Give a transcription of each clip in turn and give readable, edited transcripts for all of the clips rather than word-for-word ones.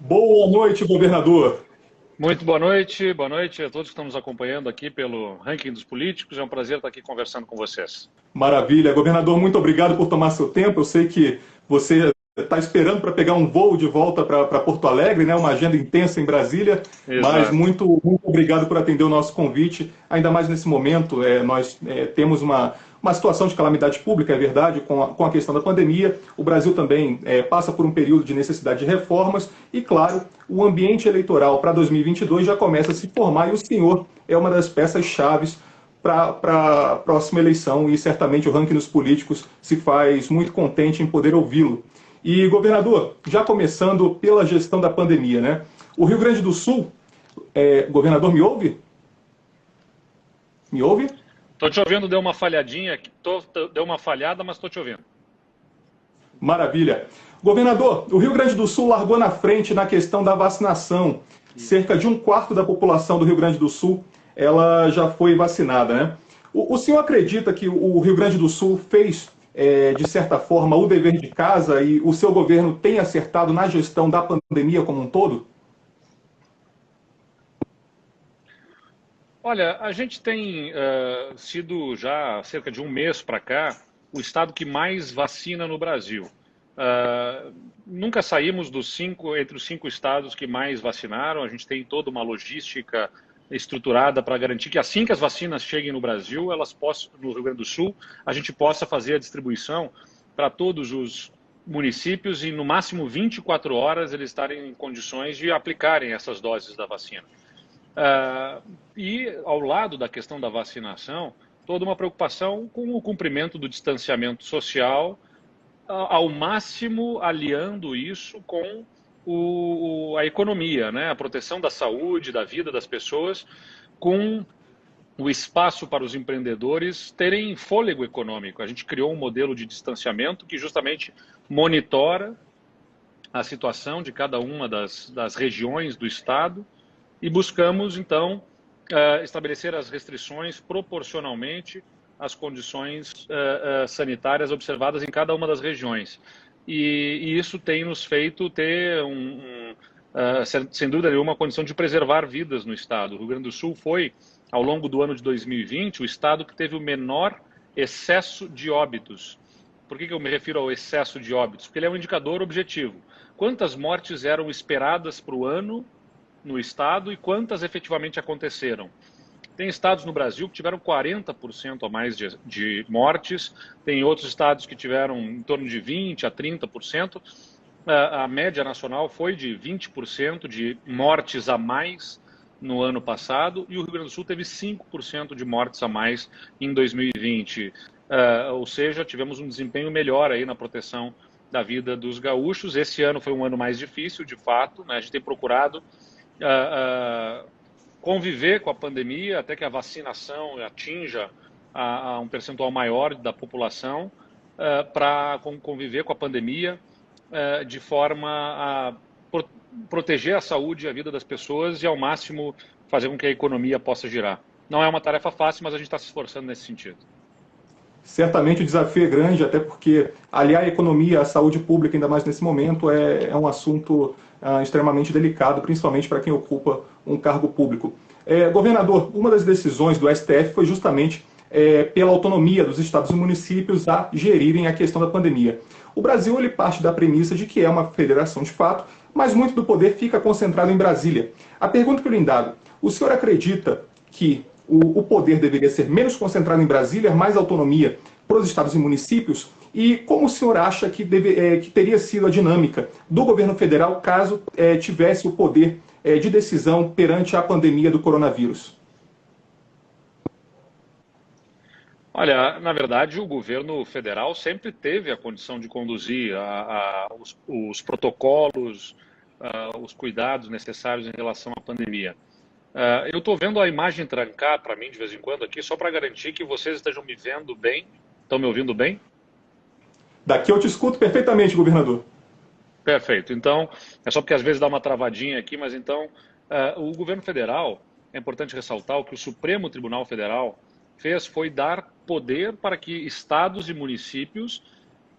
Boa noite, governador. Muito boa noite a todos que estão nos acompanhando aqui pelo Ranking dos Políticos. É um prazer estar aqui conversando com vocês. Maravilha. Governador, muito obrigado por tomar seu tempo. Eu sei que você está esperando para pegar um voo de volta para Porto Alegre, né? Uma agenda intensa em Brasília, mas Exato. muito obrigado por atender o nosso convite. Ainda mais nesse momento, nós temos uma situação de calamidade pública, é verdade, com a questão da pandemia. O Brasil também passa por um período de necessidade de reformas e, claro, o ambiente eleitoral para 2022 já começa a se formar e o senhor é uma das peças-chaves para a próxima eleição e certamente o ranking dos políticos se faz muito contente em poder ouvi-lo. E, governador, já começando pela gestão da pandemia, né? O Rio Grande do Sul, governador, me ouve? Me ouve? Estou te ouvindo, deu uma falhadinha, deu uma falhada, mas estou te ouvindo. Maravilha. Governador, o Rio Grande do Sul largou na frente na questão da vacinação. Cerca de um quarto da população do Rio Grande do Sul ela já foi vacinada, né? O senhor acredita que o Rio Grande do Sul fez, de certa forma, o dever de casa e o seu governo tem acertado na gestão da pandemia como um todo? Olha, a gente tem sido já há cerca de um mês para cá o estado que mais vacina no Brasil. Nunca saímos entre os 5 estados que mais vacinaram. A gente tem toda uma logística estruturada para garantir que assim que as vacinas cheguem no Brasil, elas possam, no Rio Grande do Sul, a gente possa fazer a distribuição para todos os municípios e no máximo 24 horas eles estarem em condições de aplicarem essas doses da vacina. E ao lado da questão da vacinação, toda uma preocupação com o cumprimento do distanciamento social, ao máximo aliando isso com a economia, né? A proteção da saúde, da vida das pessoas, com o espaço para os empreendedores terem fôlego econômico. A gente criou um modelo de distanciamento que justamente monitora a situação de cada uma das regiões do estado e buscamos, então, estabelecer as restrições proporcionalmente às condições sanitárias observadas em cada uma das regiões. E isso tem nos feito ter, sem dúvida nenhuma, uma condição de preservar vidas no estado. O Rio Grande do Sul foi, ao longo do ano de 2020, o estado que teve o menor excesso de óbitos. Por que eu me refiro ao excesso de óbitos? Porque ele é um indicador objetivo. Quantas mortes eram esperadas para o ano no estado e quantas efetivamente aconteceram? Tem estados no Brasil que tiveram 40% a mais de mortes, tem outros estados que tiveram em torno de 20% a 30%. A média nacional foi de 20% de mortes a mais no ano passado e o Rio Grande do Sul teve 5% de mortes a mais em 2020. Ou seja, tivemos um desempenho melhor aí na proteção da vida dos gaúchos. Esse ano foi um ano mais difícil, de fato, né? A gente tem procurado conviver com a pandemia até que a vacinação atinja a um percentual maior da população, para conviver com a pandemia de forma a proteger a saúde e a vida das pessoas e ao máximo fazer com que a economia possa girar. Não é uma tarefa fácil, mas a gente está se esforçando nesse sentido. Certamente o desafio é grande, até porque aliar a economia à saúde pública, ainda mais nesse momento, é um assunto extremamente delicado, principalmente para quem ocupa um cargo público. Governador, uma das decisões do STF foi justamente pela autonomia dos estados e municípios a gerirem a questão da pandemia. O Brasil ele parte da premissa de que é uma federação de fato, mas muito do poder fica concentrado em Brasília. A pergunta que eu lhe indago, o senhor acredita que o poder deveria ser menos concentrado em Brasília, mais autonomia para os estados e municípios? E como o senhor acha que teria sido a dinâmica do governo federal caso tivesse o poder de decisão perante a pandemia do coronavírus? Olha, na verdade, o governo federal sempre teve a condição de conduzir os protocolos, os cuidados necessários em relação à pandemia. Eu estou vendo a imagem trancar para mim de vez em quando aqui, só para garantir que vocês estejam me vendo bem. Estão me ouvindo bem? Daqui eu te escuto perfeitamente, governador. Perfeito. Então, é só porque às vezes dá uma travadinha aqui, mas então, o governo federal, é importante ressaltar, o que o Supremo Tribunal Federal fez foi dar poder para que estados e municípios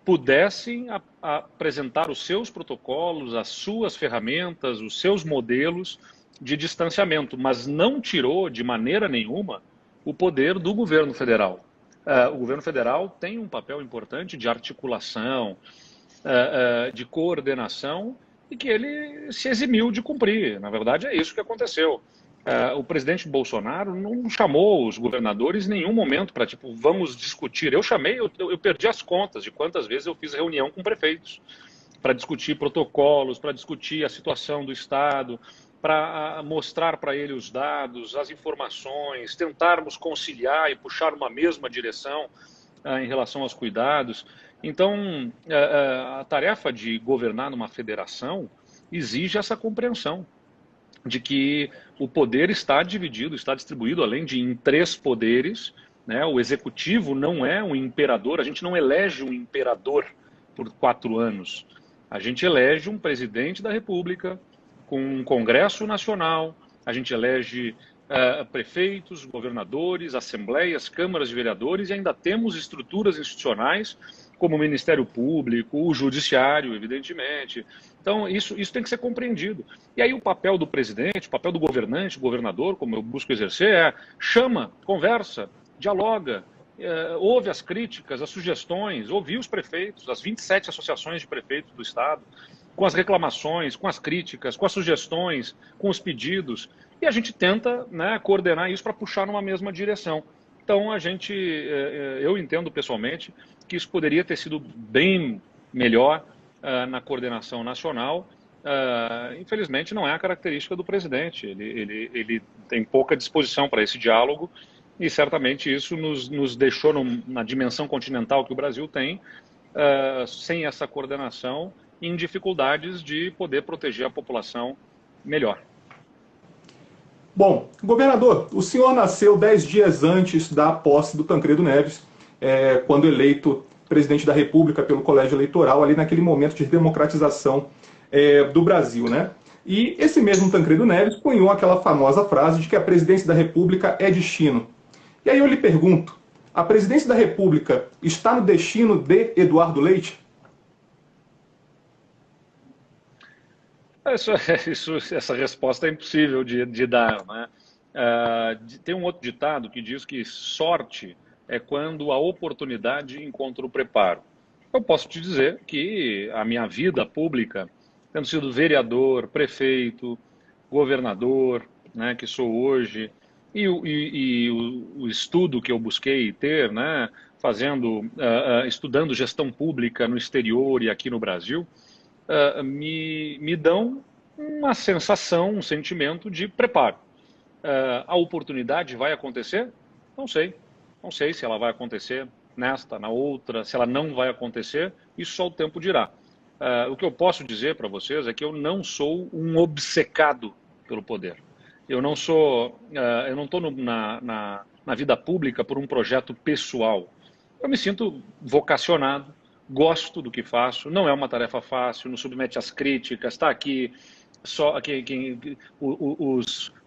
pudessem apresentar os seus protocolos, as suas ferramentas, os seus modelos de distanciamento, mas não tirou de maneira nenhuma o poder do governo federal. O governo federal tem um papel importante de articulação, de coordenação, e que ele se eximiu de cumprir. Na verdade, é isso que aconteceu. O presidente Bolsonaro não chamou os governadores em nenhum momento para, tipo, vamos discutir. Eu chamei, eu perdi as contas de quantas vezes eu fiz reunião com prefeitos para discutir protocolos, para discutir a situação do Estado, para mostrar para ele os dados, as informações, tentarmos conciliar e puxar uma mesma direção em relação aos cuidados. Então, a tarefa de governar numa federação exige essa compreensão de que o poder está dividido, está distribuído, além de em 3 poderes, né? O executivo não é um imperador, a gente não elege um imperador por 4 anos. A gente elege um presidente da República, com um Congresso Nacional, a gente elege prefeitos, governadores, assembleias, câmaras de vereadores, e ainda temos estruturas institucionais como o Ministério Público, o Judiciário, evidentemente. Então, isso tem que ser compreendido. E aí o papel do presidente, o papel do governante, governador, como eu busco exercer, chama, conversa, dialoga, ouve as críticas, as sugestões, ouvir os prefeitos, as 27 associações de prefeitos do Estado, com as reclamações, com as críticas, com as sugestões, com os pedidos, e a gente tenta, né, coordenar isso para puxar numa mesma direção. Então, eu entendo pessoalmente que isso poderia ter sido bem melhor na coordenação nacional. Infelizmente, não é a característica do presidente. Ele tem pouca disposição para esse diálogo e certamente isso nos deixou na dimensão continental que o Brasil tem, sem essa coordenação, em dificuldades de poder proteger a população melhor. Bom, governador, o senhor nasceu 10 dias antes da posse do Tancredo Neves, quando eleito presidente da República pelo Colégio Eleitoral, ali naquele momento de democratização do Brasil, né? E esse mesmo Tancredo Neves cunhou aquela famosa frase de que a presidência da República é destino. E aí eu lhe pergunto, a presidência da República está no destino de Eduardo Leite? Essa resposta é impossível de dar, né? Tem um outro ditado que diz que sorte é quando a oportunidade encontra o preparo. Eu posso te dizer que a minha vida pública, tendo sido vereador, prefeito, governador, né, que sou hoje, e o estudo que eu busquei ter, né, estudando gestão pública no exterior e aqui no Brasil, me dão uma sensação, um sentimento de preparo. A oportunidade vai acontecer? Não sei. Não sei se ela vai acontecer nesta, na outra, se ela não vai acontecer, isso só o tempo dirá. O que eu posso dizer para vocês é que eu não sou um obcecado pelo poder. Eu não estou na vida pública por um projeto pessoal. Eu me sinto vocacionado, gosto do que faço, não é uma tarefa fácil, não submete às críticas, está aqui só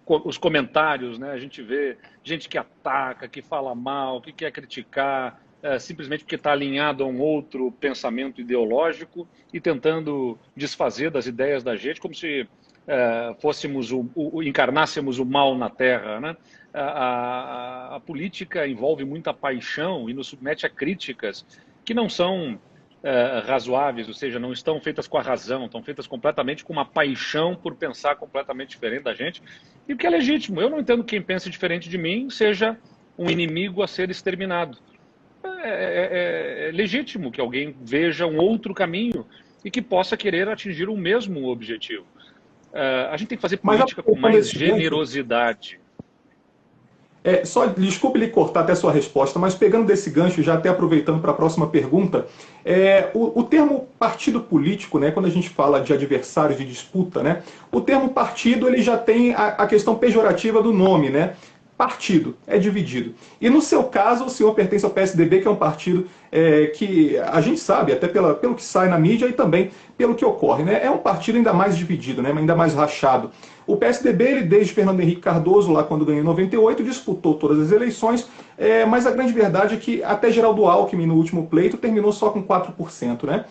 os comentários, né? A gente vê gente que ataca, que fala mal, que quer criticar, simplesmente porque está alinhado a um outro pensamento ideológico e tentando desfazer das ideias da gente, como se encarnássemos o mal na Terra, né? A política envolve muita paixão e nos submete a críticas que não são razoáveis, ou seja, não estão feitas com a razão, estão feitas completamente com uma paixão por pensar completamente diferente da gente, e o que é legítimo. Eu não entendo que quem pensa diferente de mim seja um inimigo a ser exterminado. É legítimo que alguém veja um outro caminho e que possa querer atingir o mesmo objetivo. A gente tem que fazer política com mais generosidade. Só desculpe lhe cortar até a sua resposta, mas pegando desse gancho, já até aproveitando para a próxima pergunta, o termo partido político, né, quando a gente fala de adversários de disputa, né, o termo partido ele já tem a questão pejorativa do nome, né? Partido, é dividido. E no seu caso, o senhor pertence ao PSDB, que é um partido que a gente sabe, até pelo que sai na mídia e também pelo que ocorre, né? É um partido ainda mais dividido, né? Ainda mais rachado. O PSDB, ele, desde Fernando Henrique Cardoso, lá quando ganhou em 98, disputou todas as eleições, mas a grande verdade é que até Geraldo Alckmin, no último pleito, terminou só com 4%. Né?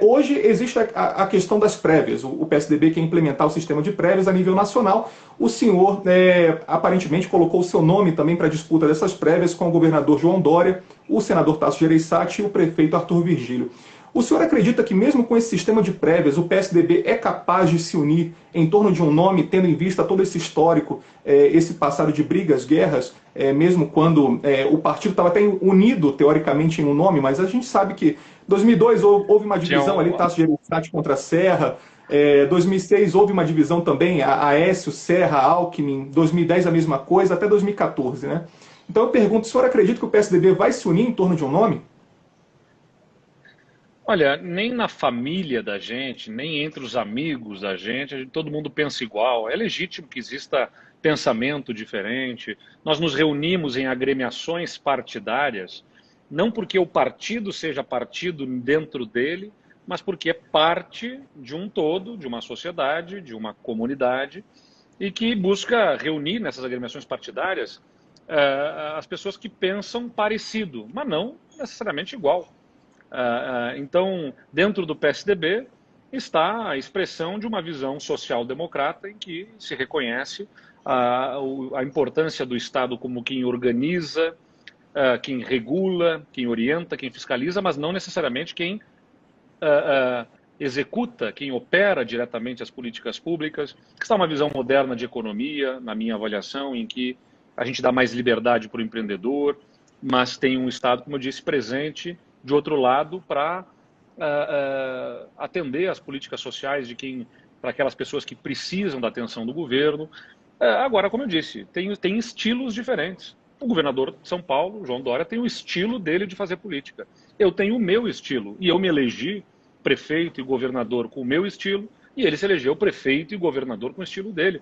Hoje existe a questão das prévias. O PSDB quer implementar o sistema de prévias a nível nacional. O senhor, aparentemente, colocou o seu nome também para a disputa dessas prévias com o governador João Dória, o senador Tasso Gereissati e o prefeito Arthur Virgílio. O senhor acredita que mesmo com esse sistema de prévias, o PSDB é capaz de se unir em torno de um nome, tendo em vista todo esse histórico, esse passado de brigas, guerras, mesmo quando o partido estava até unido, teoricamente, em um nome, mas a gente sabe que em 2002 houve uma divisão ali, Tasso Gereissati contra Serra, 2006 houve uma divisão também, Aécio, Serra, Alckmin, 2010 a mesma coisa, até 2014. Né? Então eu pergunto, o senhor acredita que o PSDB vai se unir em torno de um nome? Olha, nem na família da gente, nem entre os amigos da gente, todo mundo pensa igual. É legítimo que exista pensamento diferente. Nós nos reunimos em agremiações partidárias, não porque o partido seja partido dentro dele, mas porque é parte de um todo, de uma sociedade, de uma comunidade, e que busca reunir nessas agremiações partidárias as pessoas que pensam parecido, mas não necessariamente igual. Então, dentro do PSDB está a expressão de uma visão social-democrata em que se reconhece a importância do Estado como quem organiza, quem regula, quem orienta, quem fiscaliza, mas não necessariamente quem executa, quem opera diretamente as políticas públicas. Está uma visão moderna de economia, na minha avaliação, em que a gente dá mais liberdade para o empreendedor, mas tem um Estado, como eu disse, presente de outro lado para atender às políticas sociais para aquelas pessoas que precisam da atenção do governo. Agora, como eu disse, tem estilos diferentes. O governador de São Paulo, João Dória, tem o estilo dele de fazer política. Eu tenho o meu estilo e eu me elegi prefeito e governador com o meu estilo e ele se elegeu prefeito e governador com o estilo dele.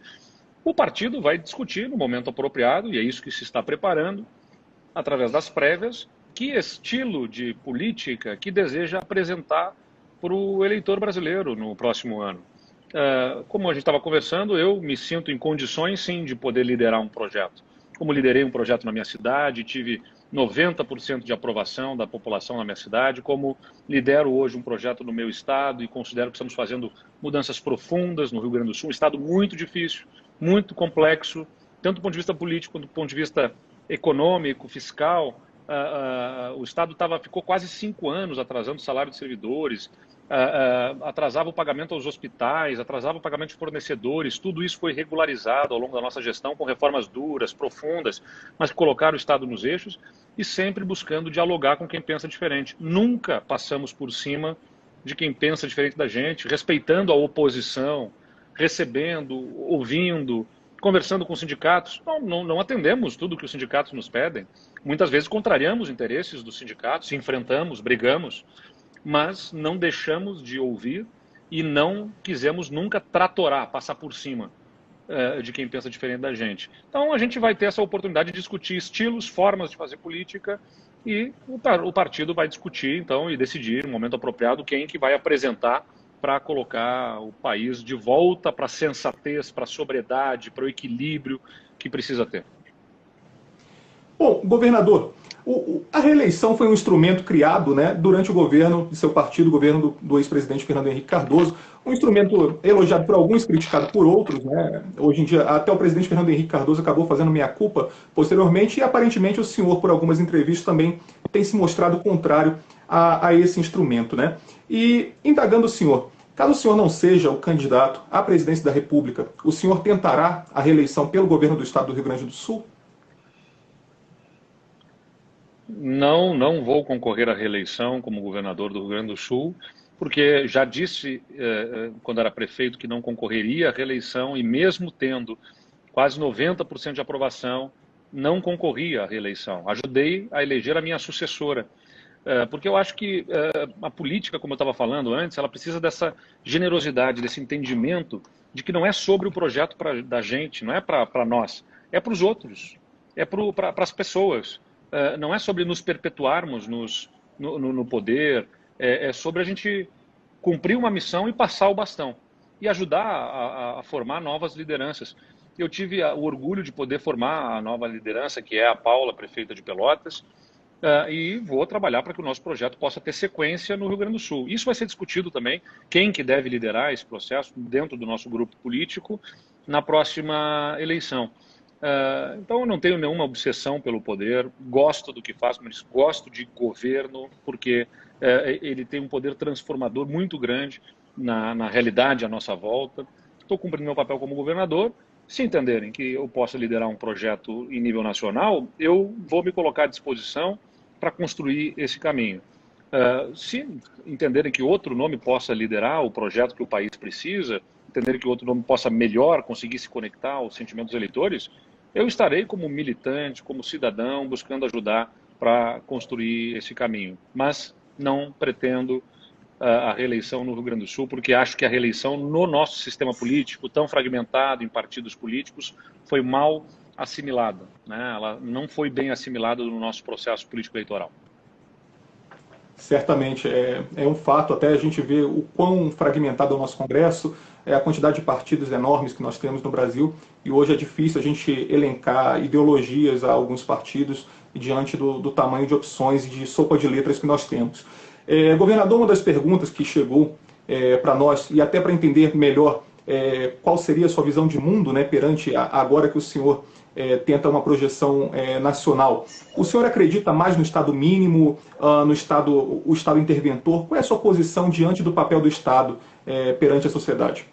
O partido vai discutir no momento apropriado, e é isso que se está preparando, através das prévias, que estilo de política que deseja apresentar para o eleitor brasileiro no próximo ano. Como a gente estava conversando, eu me sinto em condições, sim, de poder liderar um projeto. Como liderei um projeto na minha cidade, tive 90% de aprovação da população na minha cidade, como lidero hoje um projeto no meu estado e considero que estamos fazendo mudanças profundas no Rio Grande do Sul, um estado muito difícil, muito complexo, tanto do ponto de vista político quanto do ponto de vista econômico, fiscal. O Estado ficou quase 5 anos atrasando o salário de servidores, atrasava o pagamento aos hospitais, atrasava o pagamento de fornecedores. Tudo isso foi regularizado ao longo da nossa gestão com reformas duras, profundas, mas que colocaram o Estado nos eixos e sempre buscando dialogar com quem pensa diferente. Nunca passamos por cima de quem pensa diferente da gente, respeitando a oposição, recebendo, ouvindo, conversando com sindicatos. Não atendemos tudo que os sindicatos nos pedem. Muitas vezes contrariamos interesses dos sindicatos, enfrentamos, brigamos, mas não deixamos de ouvir e não quisemos nunca tratorar, passar por cima de quem pensa diferente da gente. Então a gente vai ter essa oportunidade de discutir estilos, formas de fazer política e o partido vai discutir então e decidir no momento apropriado quem que vai apresentar para colocar o país de volta para a sensatez, para a sobriedade, para o equilíbrio que precisa ter. Bom, governador, a reeleição foi um instrumento criado, né, durante o governo de seu partido, o governo do ex-presidente Fernando Henrique Cardoso, um instrumento elogiado por alguns, criticado por outros. Né? Hoje em dia, até o presidente Fernando Henrique Cardoso acabou fazendo meia-culpa posteriormente, e aparentemente o senhor, por algumas entrevistas, também tem se mostrado contrário a esse instrumento. Né? E, indagando o senhor, caso o senhor não seja o candidato à presidência da República, o senhor tentará a reeleição pelo governo do Estado do Rio Grande do Sul? Não vou concorrer à reeleição como governador do Rio Grande do Sul, porque já disse, quando era prefeito, que não concorreria à reeleição e mesmo tendo quase 90% de aprovação, não concorria à reeleição. Ajudei a eleger a minha sucessora, porque eu acho que a política, como eu estava falando antes, ela precisa dessa generosidade, desse entendimento de que não é sobre o projeto da gente, não é para nós, é para os outros, é para as pessoas. Não é sobre nos perpetuarmos nos no poder, é sobre a gente cumprir uma missão e passar o bastão e ajudar a formar novas lideranças. Eu tive o orgulho de poder formar a nova liderança, que é a Paula, prefeita de Pelotas, e vou trabalhar para que o nosso projeto possa ter sequência no Rio Grande do Sul. Isso vai ser discutido também, quem que deve liderar esse processo dentro do nosso grupo político na próxima eleição. Então, eu não tenho nenhuma obsessão pelo poder, gosto do que faço, mas gosto de governo, porque ele tem um poder transformador muito grande na realidade à nossa volta. Estou cumprindo meu papel como governador. Se entenderem que eu posso liderar um projeto em nível nacional, eu vou me colocar à disposição para construir esse caminho. Se entenderem que outro nome possa liderar o projeto que o país precisa, entenderem que outro nome possa melhor conseguir se conectar aos sentimentos dos eleitores, eu estarei como militante, como cidadão, buscando ajudar para construir esse caminho. Mas não pretendo a reeleição no Rio Grande do Sul, porque acho que a reeleição no nosso sistema político, tão fragmentado em partidos políticos, foi mal assimilada, né? Ela não foi bem assimilada no nosso processo político-eleitoral. Certamente, é um fato, até a gente ver o quão fragmentado é o nosso Congresso, a quantidade de partidos enormes que nós temos no Brasil, e hoje é difícil a gente elencar ideologias a alguns partidos diante do tamanho de opções e de sopa de letras que nós temos. Governador, uma das perguntas que chegou para nós, e até para entender melhor qual seria a sua visão de mundo, né, perante agora que o senhor tenta uma projeção nacional. O senhor acredita mais no Estado mínimo, o Estado interventor? Qual é a sua posição diante do papel do Estado perante a sociedade?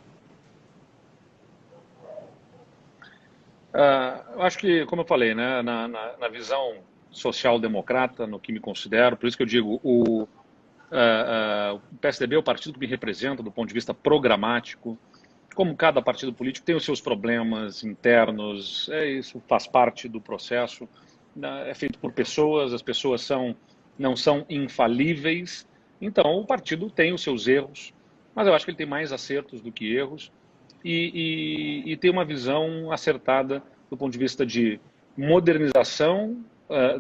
Eu acho que, como eu falei, né, na visão social-democrata, no que me considero, por isso que eu digo, o PSDB é o partido que me representa do ponto de vista programático. Como cada partido político tem os seus problemas internos, isso faz parte do processo, é feito por pessoas, as pessoas não são infalíveis, então o partido tem os seus erros, mas eu acho que ele tem mais acertos do que erros e tem uma visão acertada do ponto de vista de modernização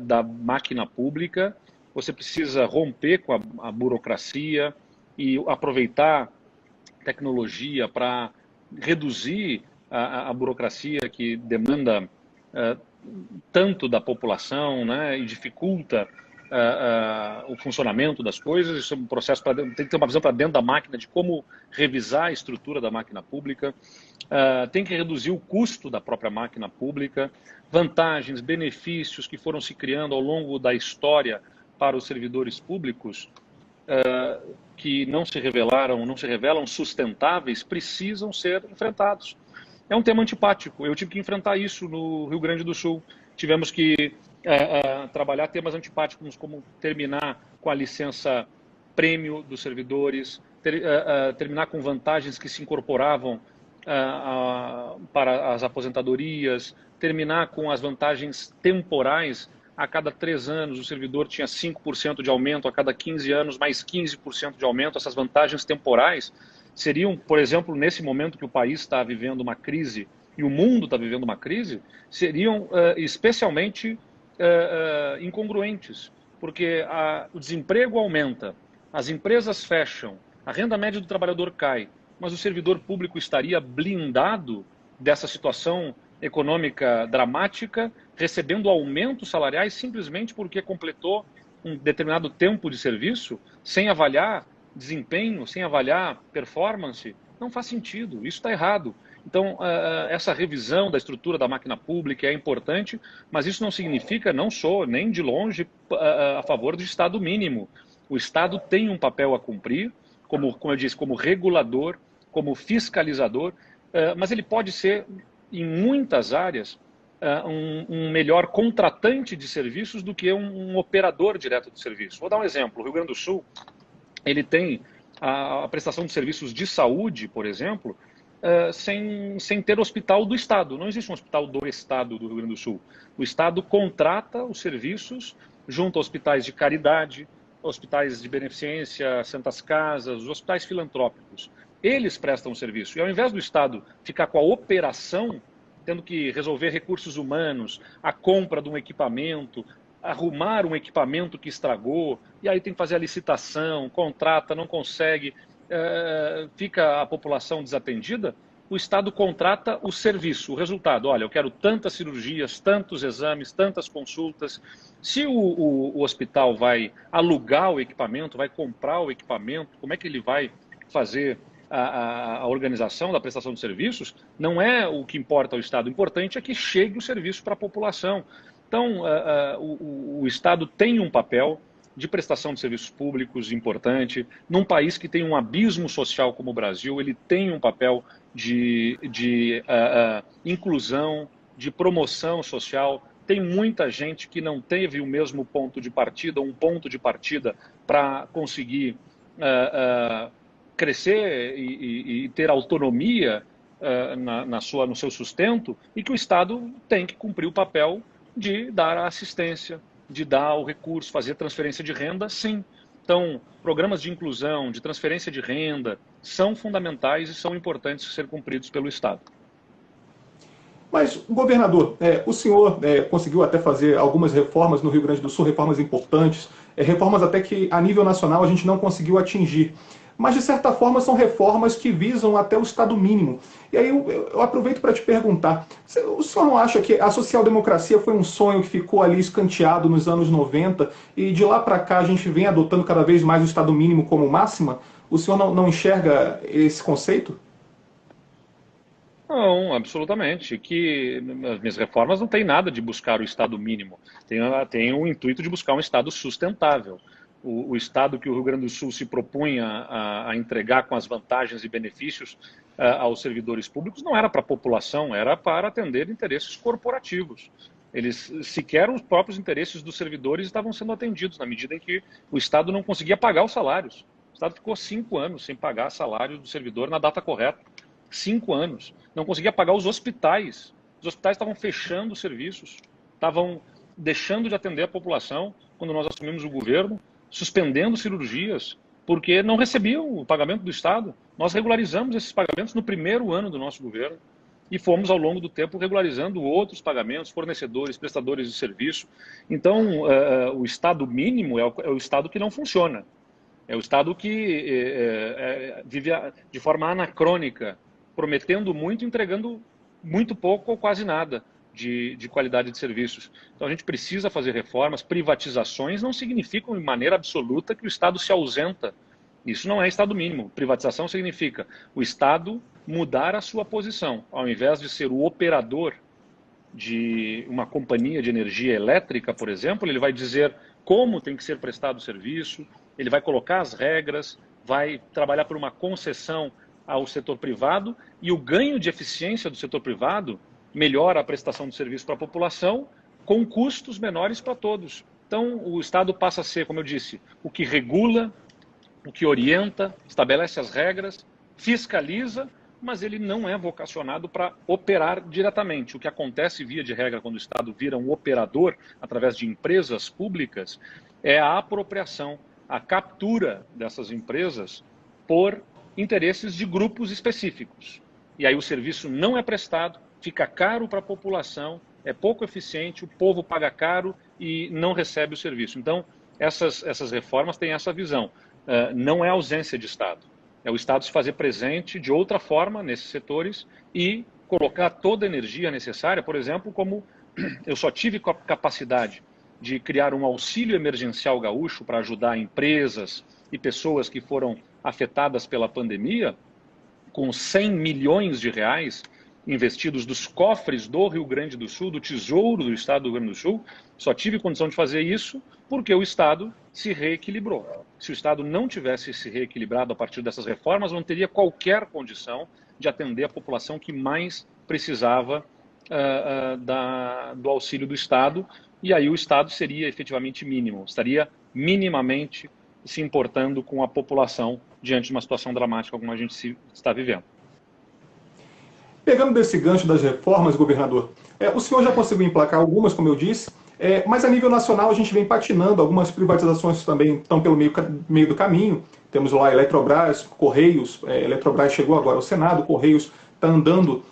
da máquina pública. Você precisa romper com a burocracia e aproveitar tecnologia para reduzir a burocracia que demanda tanto da população, né, e dificulta o funcionamento das coisas. Isso é um processo tem que ter uma visão para dentro da máquina de como revisar a estrutura da máquina pública, tem que reduzir o custo da própria máquina pública, vantagens, benefícios que foram se criando ao longo da história para os servidores públicos, que não se revelam sustentáveis, precisam ser enfrentados. É um tema antipático. Eu tive que enfrentar isso no Rio Grande do Sul. Tivemos que trabalhar temas antipáticos, como terminar com a licença prêmio dos servidores, terminar com vantagens que se incorporavam para as aposentadorias, terminar com as vantagens temporais. A cada 3 anos o servidor tinha 5% de aumento, a cada 15 anos mais 15% de aumento. Essas vantagens temporais seriam, por exemplo, nesse momento que o país está vivendo uma crise e o mundo está vivendo uma crise, seriam especialmente incongruentes, porque o desemprego aumenta, as empresas fecham, a renda média do trabalhador cai, mas o servidor público estaria blindado dessa situação econômica dramática, recebendo aumentos salariais simplesmente porque completou um determinado tempo de serviço, sem avaliar desempenho, sem avaliar performance? Não faz sentido, isso está errado. Então, essa revisão da estrutura da máquina pública é importante, mas isso não significa, não sou nem de longe a favor do Estado mínimo. O Estado tem um papel a cumprir, como eu disse, como regulador, como fiscalizador, mas ele pode ser, em muitas áreas, um melhor contratante de serviços do que um operador direto de serviço. Vou dar um exemplo. O Rio Grande do Sul, ele tem a prestação de serviços de saúde, por exemplo, sem ter hospital do Estado. Não existe um hospital do Estado do Rio Grande do Sul. O Estado contrata os serviços junto a hospitais de caridade, hospitais de beneficência, santas casas, os hospitais filantrópicos. Eles prestam o serviço. E ao invés do Estado ficar com a operação, tendo que resolver recursos humanos, a compra de um equipamento, arrumar um equipamento que estragou, e aí tem que fazer a licitação, contrata, não consegue, fica a população desatendida, o Estado contrata o serviço, o resultado. Olha, eu quero tantas cirurgias, tantos exames, tantas consultas. Se o hospital vai alugar o equipamento, vai comprar o equipamento, como é que ele vai fazer a organização da prestação de serviços? Não é o que importa ao Estado. O importante é que chegue o serviço para a população. Então, o Estado tem um papel de prestação de serviços públicos importante. Num país que tem um abismo social como o Brasil, ele tem um papel de inclusão, de promoção social. Tem muita gente que não teve o mesmo ponto de partida, um ponto de partida para conseguir crescer e ter autonomia no seu sustento, e que o Estado tem que cumprir o papel de dar a assistência, de dar o recurso, fazer transferência de renda, sim. Então, programas de inclusão, de transferência de renda, são fundamentais e são importantes ser cumpridos pelo Estado. Mas, governador, o senhor conseguiu até fazer algumas reformas no Rio Grande do Sul, reformas importantes, reformas até que a nível nacional a gente não conseguiu atingir. Mas, de certa forma, são reformas que visam até o Estado mínimo. E aí eu aproveito para te perguntar, o senhor não acha que a social-democracia foi um sonho que ficou ali escanteado nos anos 90 e de lá para cá a gente vem adotando cada vez mais o Estado mínimo como máxima? O senhor não enxerga esse conceito? Não, absolutamente. Que as minhas reformas não têm nada de buscar o Estado mínimo. Tem o intuito de buscar um Estado sustentável. O Estado que o Rio Grande do Sul se propunha a entregar com as vantagens e benefícios aos servidores públicos não era para a população, era para atender interesses corporativos. Sequer os próprios interesses dos servidores estavam sendo atendidos, na medida em que o Estado não conseguia pagar os salários. O Estado ficou 5 anos sem pagar salários do servidor na data correta. 5 anos. Não conseguia pagar os hospitais. Os hospitais estavam fechando os serviços, estavam deixando de atender a população quando nós assumimos o governo, suspendendo cirurgias, porque não recebiam o pagamento do Estado. Nós regularizamos esses pagamentos no primeiro ano do nosso governo e fomos, ao longo do tempo, regularizando outros pagamentos, fornecedores, prestadores de serviço. Então, o Estado mínimo é o Estado que não funciona. É o Estado que vive de forma anacrônica, prometendo muito, entregando muito pouco ou quase nada de qualidade de serviços. Então a gente precisa fazer reformas. Privatizações não significam de maneira absoluta que o Estado se ausenta. Isso não é Estado mínimo. Privatização significa o Estado mudar a sua posição. Ao invés de ser o operador de uma companhia de energia elétrica, por exemplo, ele vai dizer como tem que ser prestado o serviço, ele vai colocar as regras, vai trabalhar por uma concessão ao setor privado, e o ganho de eficiência do setor privado melhora a prestação de serviço para a população com custos menores para todos. Então, o Estado passa a ser, como eu disse, o que regula, o que orienta, estabelece as regras, fiscaliza, mas ele não é vocacionado para operar diretamente. O que acontece, via de regra, quando o Estado vira um operador através de empresas públicas, é a apropriação, a captura dessas empresas por interesses de grupos específicos. E aí o serviço não é prestado, fica caro para a população, é pouco eficiente, o povo paga caro e não recebe o serviço. Então, essas reformas têm essa visão. Não é ausência de Estado. É o Estado se fazer presente de outra forma nesses setores e colocar toda a energia necessária. Por exemplo, como eu só tive capacidade de criar um auxílio emergencial gaúcho para ajudar empresas e pessoas que foram afetadas pela pandemia, com 100 milhões de reais investidos dos cofres do Rio Grande do Sul, do Tesouro do Estado do Rio Grande do Sul. Só tive condição de fazer isso porque o Estado se reequilibrou. Se o Estado não tivesse se reequilibrado a partir dessas reformas, não teria qualquer condição de atender a população que mais precisava do auxílio do Estado, e aí o Estado seria efetivamente mínimo, estaria minimamente se importando com a população diante de uma situação dramática como a gente está vivendo. Pegando desse gancho das reformas, governador, o senhor já conseguiu emplacar algumas, como eu disse, mas a nível nacional a gente vem patinando, algumas privatizações também estão pelo meio do caminho. Temos lá a Eletrobras, Correios, Eletrobras chegou agora ao Senado, Correios está andando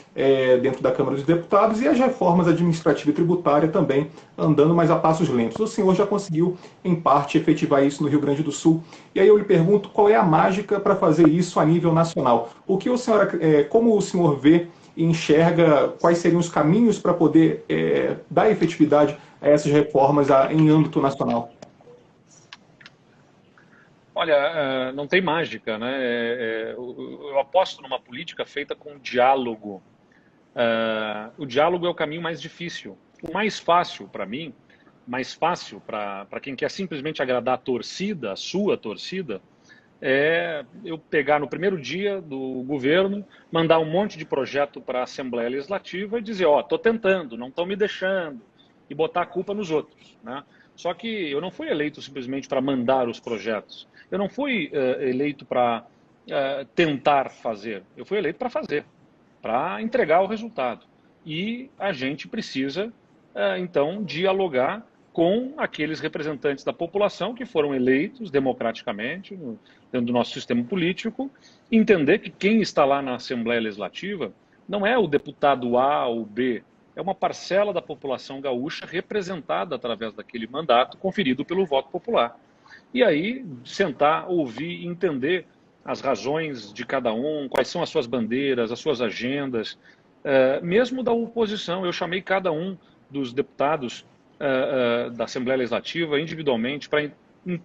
dentro da Câmara dos Deputados, e as reformas administrativa e tributária também andando, mas a passos lentos. O senhor já conseguiu, em parte, efetivar isso no Rio Grande do Sul. E aí eu lhe pergunto qual é a mágica para fazer isso a nível nacional. Como o senhor vê e enxerga quais seriam os caminhos para poder dar efetividade a essas reformas em âmbito nacional? Olha, não tem mágica, né? Eu aposto numa política feita com diálogo. O diálogo é o caminho mais difícil. O mais fácil para mim, mais fácil para quem quer simplesmente agradar a torcida, a sua torcida, é eu pegar no primeiro dia do governo, mandar um monte de projeto para a Assembleia Legislativa e dizer, ó, estou tentando, não estão me deixando, e botar a culpa nos outros, né? Só que eu não fui eleito simplesmente para mandar os projetos. Eu não fui eleito para tentar fazer. Eu fui eleito para fazer, para entregar o resultado. E a gente precisa, então, dialogar com aqueles representantes da população que foram eleitos democraticamente dentro do nosso sistema político, entender que quem está lá na Assembleia Legislativa não é o deputado A ou B, é uma parcela da população gaúcha representada através daquele mandato conferido pelo voto popular. E aí, sentar, ouvir, entender as razões de cada um, quais são as suas bandeiras, as suas agendas, mesmo da oposição. Eu chamei cada um dos deputados da Assembleia Legislativa individualmente para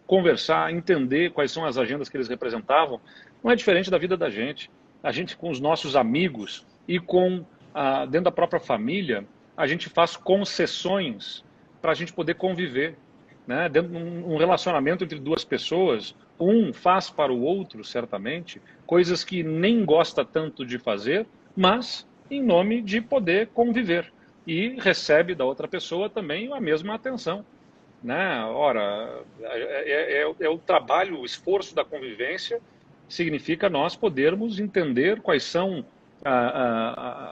conversar, entender quais são as agendas que eles representavam. Não é diferente da vida da gente. A gente, com os nossos amigos e dentro da própria família, a gente faz concessões para a gente poder conviver, né? Dentro de um relacionamento entre duas pessoas, um faz para o outro, certamente, coisas que nem gosta tanto de fazer, mas em nome de poder conviver. E recebe da outra pessoa também a mesma atenção, né? Ora, é o trabalho, o esforço da convivência significa nós podermos entender quais são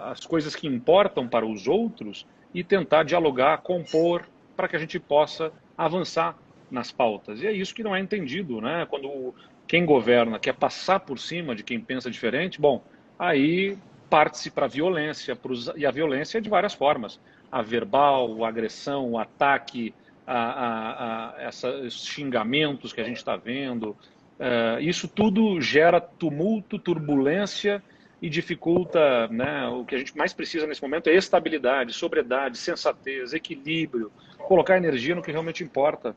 as coisas que importam para os outros e tentar dialogar, compor, para que a gente possa avançar nas pautas. E é isso que não é entendido, né? Quando quem governa quer passar por cima de quem pensa diferente, bom, aí parte-se para a violência, e a violência é de várias formas. A verbal, a agressão, o ataque, esses xingamentos que a gente está vendo. Isso tudo gera tumulto, turbulência e dificulta, né? O que a gente mais precisa nesse momento é estabilidade, sobriedade, sensatez, equilíbrio, colocar energia no que realmente importa,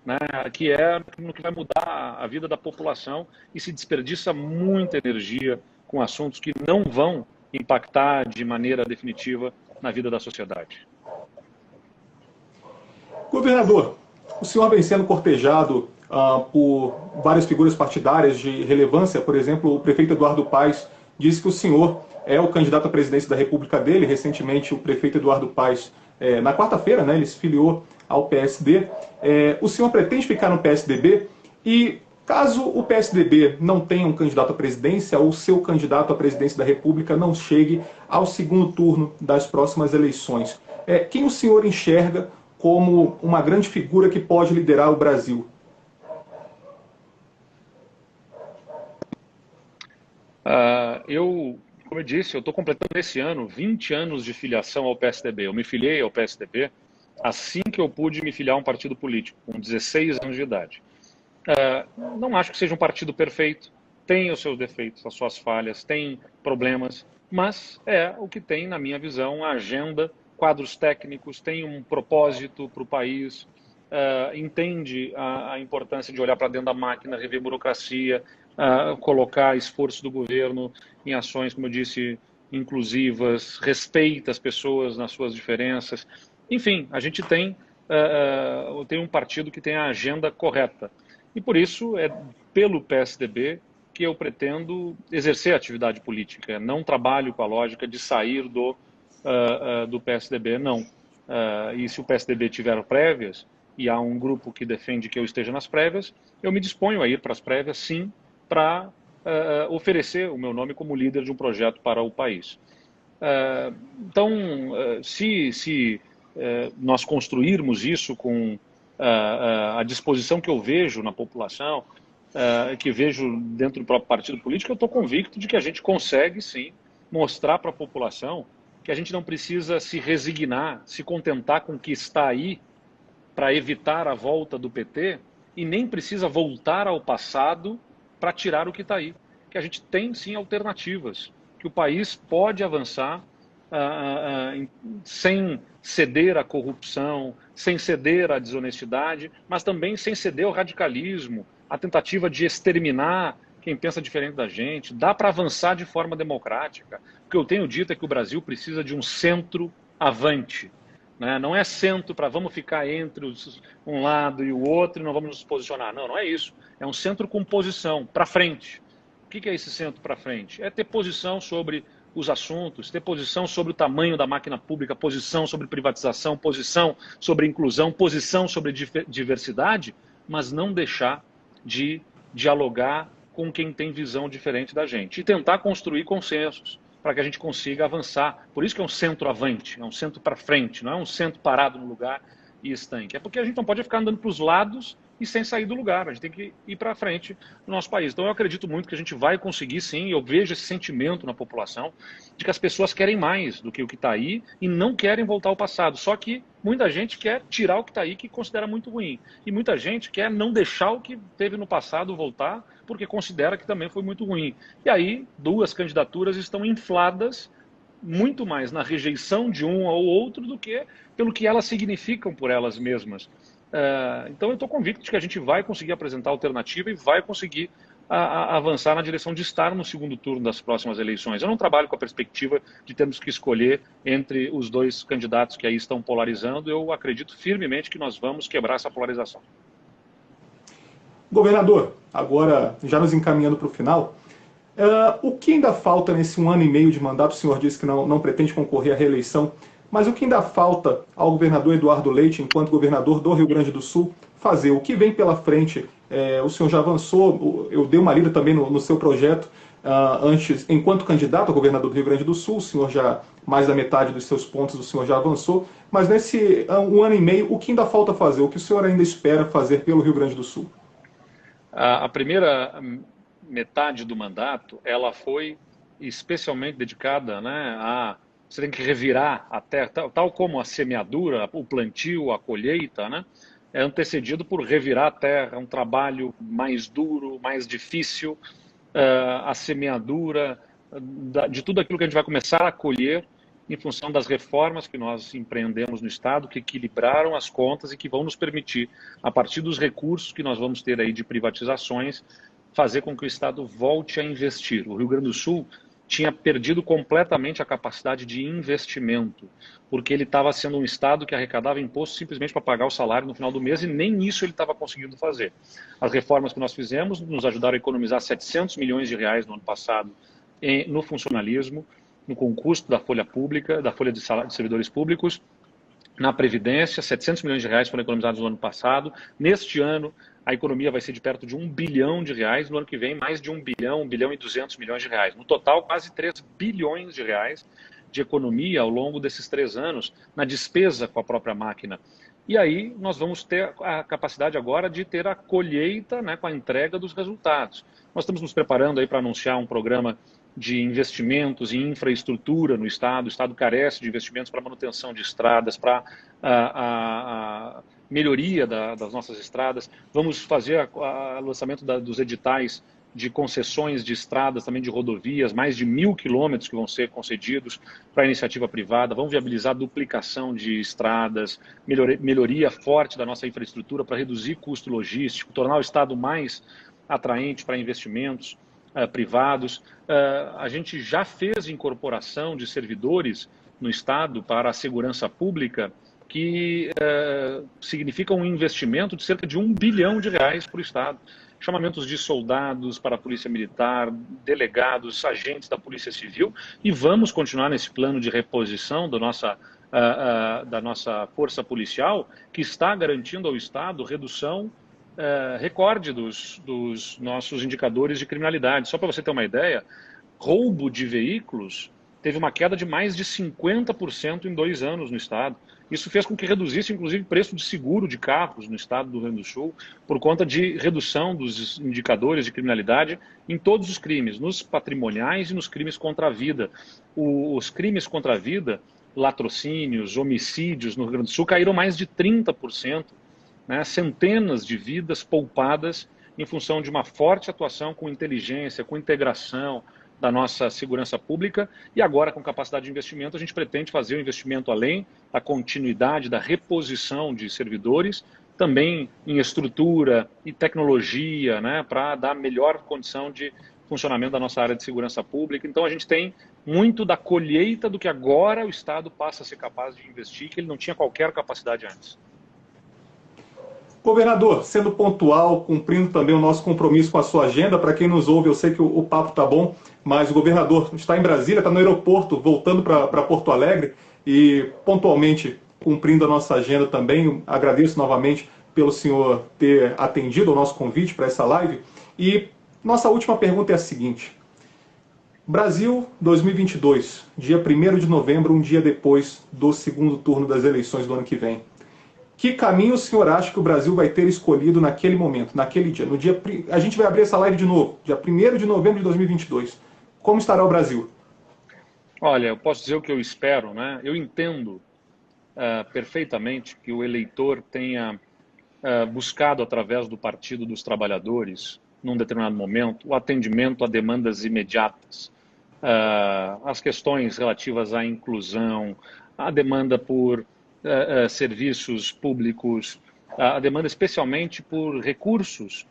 né? Que é no que vai mudar a vida da população, e se desperdiça muita energia com assuntos que não vão impactar de maneira definitiva na vida da sociedade. Governador, o senhor vem sendo cortejado por várias figuras partidárias de relevância. Por exemplo, o prefeito Eduardo Paes disse que o senhor é o candidato à presidência da República dele. Recentemente, o prefeito Eduardo Paes, na quarta-feira, né, ele se filiou ao PSD. O senhor pretende ficar no PSDB? E caso o PSDB não tenha um candidato à presidência, ou o seu candidato à presidência da República não chegue ao segundo turno das próximas eleições, quem o senhor enxerga como uma grande figura que pode liderar o Brasil? Como eu disse, eu estou completando esse ano 20 anos de filiação ao PSDB. Eu me filiei ao PSDB assim que eu pude me filiar a um partido político, com 16 anos de idade. Não acho que seja um partido perfeito, tem os seus defeitos, as suas falhas, tem problemas, mas é o que tem, na minha visão, a agenda, quadros técnicos, tem um propósito para o país, entende a importância de olhar para dentro da máquina, rever burocracia, colocar esforço do governo em ações, como eu disse, inclusivas, respeita as pessoas nas suas diferenças. Enfim, a gente tem um partido que tem a agenda correta. E por isso é pelo PSDB que eu pretendo exercer a atividade política. Não trabalho com a lógica de sair do PSDB, não. E se o PSDB tiver prévias, e há um grupo que defende que eu esteja nas prévias, eu me disponho a ir para as prévias, sim, para oferecer o meu nome como líder de um projeto para o país. Então, se nós construirmos isso com a disposição que eu vejo na população, que vejo dentro do próprio partido político, eu estou convicto de que a gente consegue, sim, mostrar para a população que a gente não precisa se resignar, se contentar com o que está aí para evitar a volta do PT e nem precisa voltar ao passado para tirar o que está aí. Que a gente tem sim alternativas, que o país pode avançar sem ceder à corrupção, sem ceder à desonestidade, mas também sem ceder ao radicalismo, à tentativa de exterminar quem pensa diferente da gente. Dá para avançar de forma democrática. O que eu tenho dito é que o Brasil precisa de um centro-avante. Né? Não é centro para vamos ficar entre um lado e o outro e não vamos nos posicionar. Não, não é isso. É um centro com posição, para frente. O que é esse centro para frente? É ter posição sobre os assuntos, ter posição sobre o tamanho da máquina pública, posição sobre privatização, posição sobre inclusão, posição sobre diversidade, mas não deixar de dialogar com quem tem visão diferente da gente e tentar construir consensos para que a gente consiga avançar. Por isso que é um centro-avante, é um centro para frente, não é um centro parado no lugar e estanque. É porque a gente não pode ficar andando para os lados e sem sair do lugar, a gente tem que ir para frente no nosso país. Então eu acredito muito que a gente vai conseguir sim, eu vejo esse sentimento na população de que as pessoas querem mais do que o que está aí e não querem voltar ao passado, só que muita gente quer tirar o que está aí que considera muito ruim e muita gente quer não deixar o que teve no passado voltar porque considera que também foi muito ruim. E aí duas candidaturas estão infladas muito mais na rejeição de um ao outro do que pelo que elas significam por elas mesmas. Então eu estou convicto de que a gente vai conseguir apresentar alternativa e vai conseguir avançar na direção de estar no segundo turno das próximas eleições. Eu não trabalho com a perspectiva de termos que escolher entre os dois candidatos que aí estão polarizando. Eu acredito firmemente que nós vamos quebrar essa polarização. Governador, agora já nos encaminhando para o final, o que ainda falta nesse 1 ano e meio de mandato? O senhor disse que não pretende concorrer à reeleição, mas o que ainda falta ao governador Eduardo Leite, enquanto governador do Rio Grande do Sul, fazer? O que vem pela frente? O senhor já avançou, eu dei uma lida também no seu projeto, antes, enquanto candidato a governador do Rio Grande do Sul, o senhor já, mais da metade dos seus pontos o senhor já avançou, mas nesse 1 ano e meio, o que ainda falta fazer? O que o senhor ainda espera fazer pelo Rio Grande do Sul? A primeira metade do mandato, ela foi especialmente dedicada, né, você tem que revirar a terra, tal como a semeadura, o plantio, a colheita, né, é antecedido por revirar a terra, um trabalho mais duro, mais difícil, a semeadura de tudo aquilo que a gente vai começar a colher em função das reformas que nós empreendemos no Estado, que equilibraram as contas e que vão nos permitir, a partir dos recursos que nós vamos ter aí de privatizações, fazer com que o Estado volte a investir. O Rio Grande do Sul tinha perdido completamente a capacidade de investimento, porque ele estava sendo um Estado que arrecadava imposto simplesmente para pagar o salário no final do mês e nem isso ele estava conseguindo fazer. As reformas que nós fizemos nos ajudaram a economizar 700 milhões de reais no ano passado no funcionalismo, no concurso da folha pública, da folha de servidores públicos, na Previdência, 700 milhões de reais foram economizados no ano passado. Neste ano, a economia vai ser de perto de 1 bilhão de reais. No ano que vem, mais de 1 bilhão e 200 milhões de reais. No total, quase 3 bilhões de reais de economia ao longo desses 3 anos na despesa com a própria máquina. E aí nós vamos ter a capacidade agora de ter a colheita, né, com a entrega dos resultados. Nós estamos nos preparando aí para anunciar um programa de investimentos em infraestrutura no Estado. O Estado carece de investimentos para manutenção de estradas, para a melhoria das nossas estradas. Vamos fazer o lançamento dos editais de concessões de estradas, também de rodovias, mais de 1.000 quilômetros que vão ser concedidos para a iniciativa privada. Vamos viabilizar a duplicação de estradas, melhoria forte da nossa infraestrutura para reduzir custo logístico, tornar o Estado mais atraente para investimentos privados. A gente já fez incorporação de servidores no Estado para a segurança pública, que significa um investimento de cerca de 1 bilhão de reais para o Estado. Chamamentos de soldados para a Polícia Militar, delegados, agentes da Polícia Civil, e vamos continuar nesse plano de reposição da nossa força policial, que está garantindo ao Estado redução recorde dos nossos indicadores de criminalidade. Só para você ter uma ideia, roubo de veículos teve uma queda de mais de 50% em 2 anos no estado. Isso fez com que reduzisse, inclusive, o preço de seguro de carros no estado do Rio Grande do Sul, por conta de redução dos indicadores de criminalidade em todos os crimes, nos patrimoniais e nos crimes contra a vida. Os crimes contra a vida, latrocínios, homicídios no Rio Grande do Sul caíram mais de 30%, né? Centenas de vidas poupadas em função de uma forte atuação com inteligência, com integração da nossa segurança pública, e agora com capacidade de investimento a gente pretende fazer o investimento além da continuidade, da reposição de servidores, também em estrutura e tecnologia, né, para dar melhor condição de funcionamento da nossa área de segurança pública. Então a gente tem muito da colheita do que agora o Estado passa a ser capaz de investir, que ele não tinha qualquer capacidade antes. Governador, sendo pontual, cumprindo também o nosso compromisso com a sua agenda, para quem nos ouve, eu sei que o papo está bom, mas o governador está em Brasília, está no aeroporto, voltando para Porto Alegre, e pontualmente cumprindo a nossa agenda também. Agradeço novamente pelo senhor ter atendido ao nosso convite para essa live. E nossa última pergunta é a seguinte: Brasil 2022, dia 1º de novembro, um dia depois do segundo turno das eleições do ano que vem. Que caminho o senhor acha que o Brasil vai ter escolhido naquele momento, naquele dia? A gente vai abrir essa live de novo, dia 1º de novembro de 2022. Como estará o Brasil? Olha, eu posso dizer o que eu espero, né? Eu entendo perfeitamente que o eleitor tenha buscado, através do Partido dos Trabalhadores, num determinado momento, o atendimento a demandas imediatas. As questões relativas à inclusão, a demanda por serviços públicos, a demanda especialmente por recursos,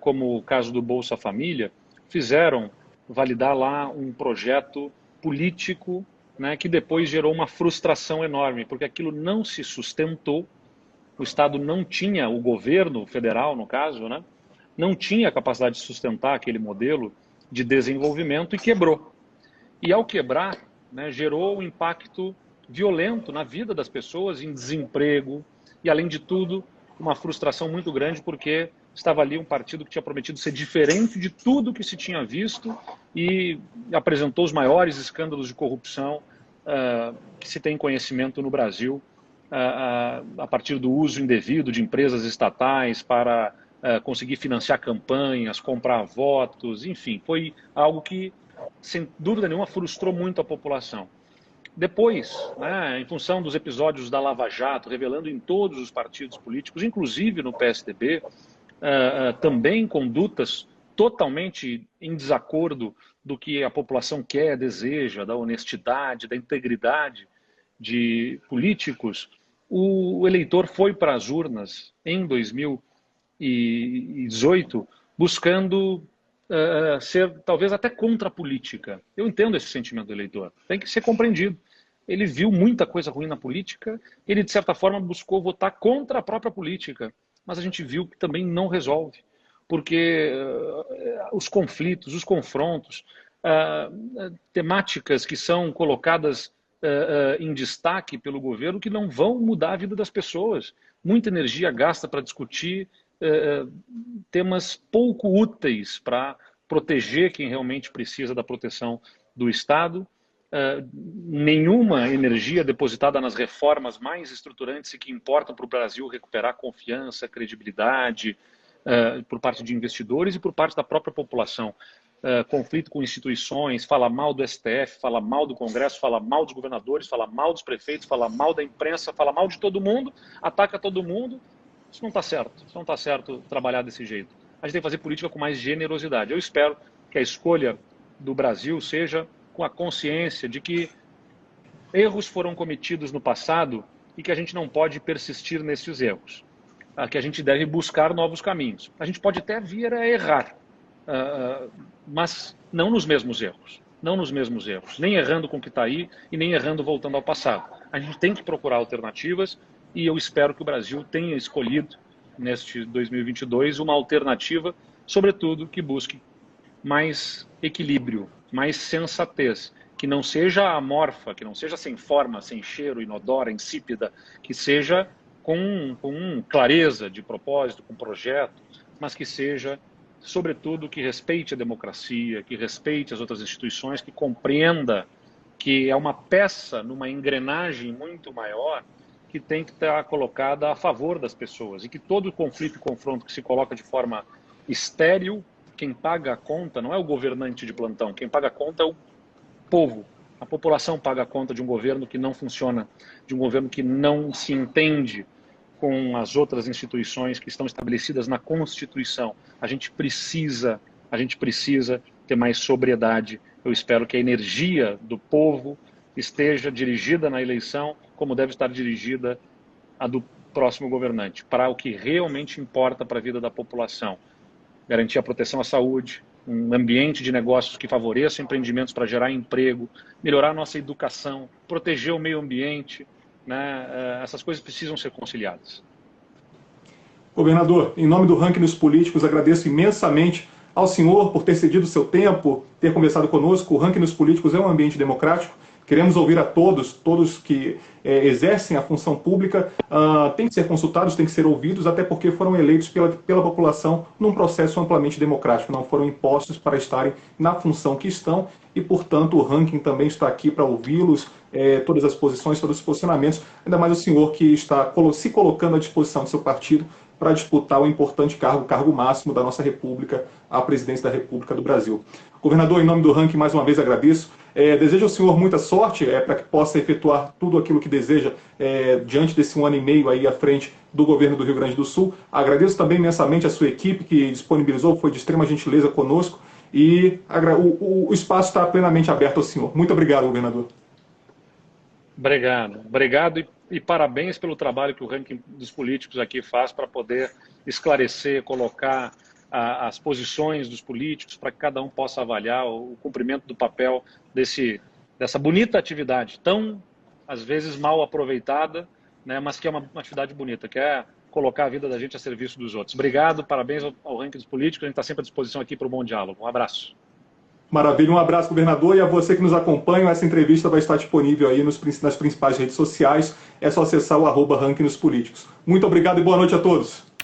como o caso do Bolsa Família, fizeram validar lá um projeto político, né, que depois gerou uma frustração enorme, porque aquilo não se sustentou, o Estado não tinha, o governo federal, no caso, né, não tinha a capacidade de sustentar aquele modelo de desenvolvimento e quebrou. E ao quebrar, né, gerou um impacto violento na vida das pessoas, em desemprego e, além de tudo, uma frustração muito grande, porque estava ali um partido que tinha prometido ser diferente de tudo que se tinha visto e apresentou os maiores escândalos de corrupção que se tem conhecimento no Brasil, a partir do uso indevido de empresas estatais para conseguir financiar campanhas, comprar votos, enfim, foi algo que, sem dúvida nenhuma, frustrou muito a população. Depois, né, em função dos episódios da Lava Jato, revelando em todos os partidos políticos, inclusive no PSDB, também condutas totalmente em desacordo do que a população quer, deseja, da honestidade, da integridade de políticos, o eleitor foi para as urnas em 2018 buscando ser talvez até contra a política. Eu entendo esse sentimento do eleitor, tem que ser compreendido. Ele viu muita coisa ruim na política, ele de certa forma buscou votar contra a própria política, mas a gente viu que também não resolve, porque os conflitos, os confrontos, temáticas que são colocadas em destaque pelo governo que não vão mudar a vida das pessoas. Muita energia gasta para discutir temas pouco úteis para proteger quem realmente precisa da proteção do Estado. Nenhuma energia depositada nas reformas mais estruturantes e que importam para o Brasil recuperar confiança, credibilidade por parte de investidores e por parte da própria população. Conflito com instituições, fala mal do STF, fala mal do Congresso, fala mal dos governadores, fala mal dos prefeitos, fala mal da imprensa, fala mal de todo mundo, ataca todo mundo. Isso não está certo, isso não está certo trabalhar desse jeito. A gente tem que fazer política com mais generosidade. Eu espero que a escolha do Brasil seja com a consciência de que erros foram cometidos no passado e que a gente não pode persistir nesses erros, que a gente deve buscar novos caminhos. A gente pode até vir a errar, mas não nos mesmos erros, não nos mesmos erros, nem errando com o que está aí e nem errando voltando ao passado. A gente tem que procurar alternativas e eu espero que o Brasil tenha escolhido, neste 2022, uma alternativa, sobretudo, que busque mais equilíbrio, mais sensatez, que não seja amorfa, que não seja sem forma, sem cheiro, inodora, insípida, que seja com clareza de propósito, com projeto, mas que seja, sobretudo, que respeite a democracia, que respeite as outras instituições, que compreenda que é uma peça numa engrenagem muito maior que tem que estar colocada a favor das pessoas, e que todo conflito e confronto que se coloca de forma estéril, quem paga a conta não é o governante de plantão, quem paga a conta é o povo. A população paga a conta de um governo que não funciona, de um governo que não se entende com as outras instituições que estão estabelecidas na Constituição. A gente precisa ter mais sobriedade. Eu espero que a energia do povo esteja dirigida na eleição como deve estar dirigida a do próximo governante, para o que realmente importa para a vida da população. Garantir a proteção à saúde, um ambiente de negócios que favoreça empreendimentos para gerar emprego, melhorar a nossa educação, proteger o meio ambiente, né? Essas coisas precisam ser conciliadas. Governador, em nome do Ranking dos Políticos, agradeço imensamente ao senhor por ter cedido o seu tempo, ter conversado conosco. O Ranking dos Políticos é um ambiente democrático. Queremos ouvir a todos que exercem a função pública, têm que ser consultados, têm que ser ouvidos, até porque foram eleitos pela população num processo amplamente democrático, não foram impostos para estarem na função que estão, e, portanto, o ranking também está aqui para ouvi-los, todas as posições, todos os posicionamentos, ainda mais o senhor que está se colocando à disposição do seu partido para disputar o importante cargo máximo da nossa República, a presidência da República do Brasil. Governador, em nome do ranking, mais uma vez agradeço. Desejo ao senhor muita sorte para que possa efetuar tudo aquilo que deseja diante desse 1 ano e meio aí à frente do governo do Rio Grande do Sul. Agradeço também imensamente a sua equipe que disponibilizou, foi de extrema gentileza conosco, e o espaço está plenamente aberto ao senhor. Muito obrigado, governador. Obrigado e parabéns pelo trabalho que o Ranking dos Políticos aqui faz para poder esclarecer, colocar as posições dos políticos para que cada um possa avaliar o cumprimento do papel dessa bonita atividade, tão, às vezes, mal aproveitada, né, mas que é uma atividade bonita, que é colocar a vida da gente a serviço dos outros. Obrigado, parabéns ao Ranking dos Políticos, a gente está sempre à disposição aqui para o bom diálogo. Um abraço. Maravilha, um abraço, governador, e a você que nos acompanha. Essa entrevista vai estar disponível aí nas principais redes sociais. É só acessar o @Ranking dos Políticos. Muito obrigado e boa noite a todos.